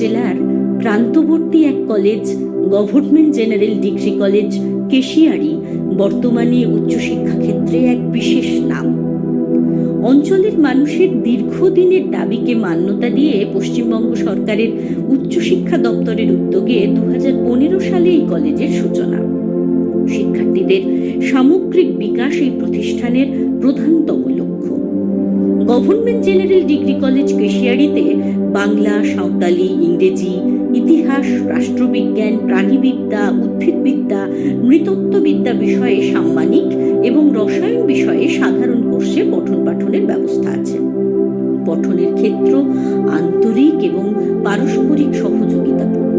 জেলার প্রান্তবর্তী এক college government general degree college Keshiary বর্তমানে উচ্চশিক্ষা ক্ষেত্রে এক বিশেষ নাম। অঞ্চলের মানুষের দীর্ঘদিনের দাবিকে মান্যতা দিয়ে পশ্চিমবঙ্গ সরকারের উচ্চশিক্ষা দপ্তরের উদ্যোগে 2015 সালে এই কলেজের সূচনা। শিক্ষার্থীদের সামগ্রিক বিকাশ এই প্রতিষ্ঠানের প্রধানতম লক্ষ্য। গভর্নমেন্ট জেনারেল ডিগ্রি কলেজ কেশিয়ারিতে বাংলা, সাঁওতালি, ইংরেজি, ইতিহাস, রাষ্ট্রবিজ্ঞান, প্রাণীবিদ্যা, উদ্ভিদবিদ্যা, নৃতত্ত্ববিদ্যা বিষয়ে সাম্মানিক এবং রসায়ন বিষয়ে সাধারণ কোর্সে পঠন পাঠনের ব্যবস্থা আছে। পঠনের ক্ষেত্র আন্তরিক এবং পারস্পরিক সহযোগিতাপূর্ণ।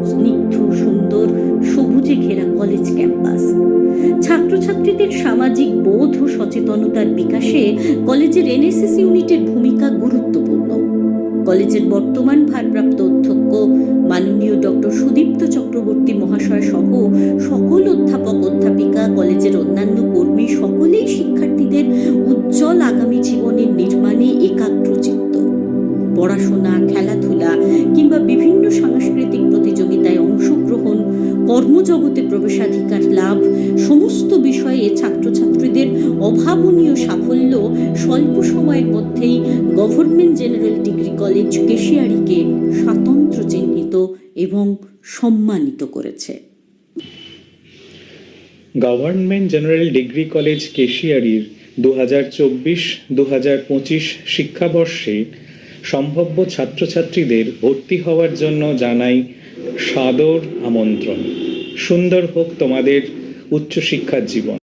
স্নিগ্ধ, সুন্দর, সবুজে ঘেরা কলেজ ক্যাম্পাস ছাত্রছাত্রীদের সামাজিক বোধ ও সচেতনতার বিকাশে কলেজের এনএসএস ইউনিটের ভূমিকা গুরুত্বপূর্ণ। কলেজের বর্তমান ভারপ্রাপ্ত অধ্যক্ষ মাননীয় ডক্টর সুদীপ্ত চক্রবর্তী মহাশয় সহ সকল অধ্যাপক অধ্যাপিকা, কলেজের অন্যান্য কর্মী সকলেই শিক্ষার্থীদের উজ্জ্বল আগামী জীবনের নির্মাণে একাগ্রচিত্ত। পড়াশোনা, খেলাধুলা কিংবা বিভিন্ন সাংস্কৃতিক প্রতিযোগিতায় অংশগ্রহণ, কর্মজগতে প্রবেশাধিকার লাভ সমস্ত বিষয়ে ছাত্রছাত্রীদের অভাবনীয় সাফল্য স্বল্প সময়ের মধ্যেই গভর্নমেন্ট জেনারেল ডিগ্রি কলেজ কেশিয়ারিকে স্বাতন্ত্র্য চিহ্নিত এবং সম্মানিত করেছে। গভর্নমেন্ট জেনারেল ডিগ্রি কলেজ কেশিয়ারির 2024-2025 শিক্ষাবর্ষে সম্ভাব্য ছাত্রছাত্রীদের ভর্তি হওয়ার জন্য জানাই সাদর আমন্ত্রণ। সুন্দর হোক তোমাদের উচ্চশিক্ষার জীবন।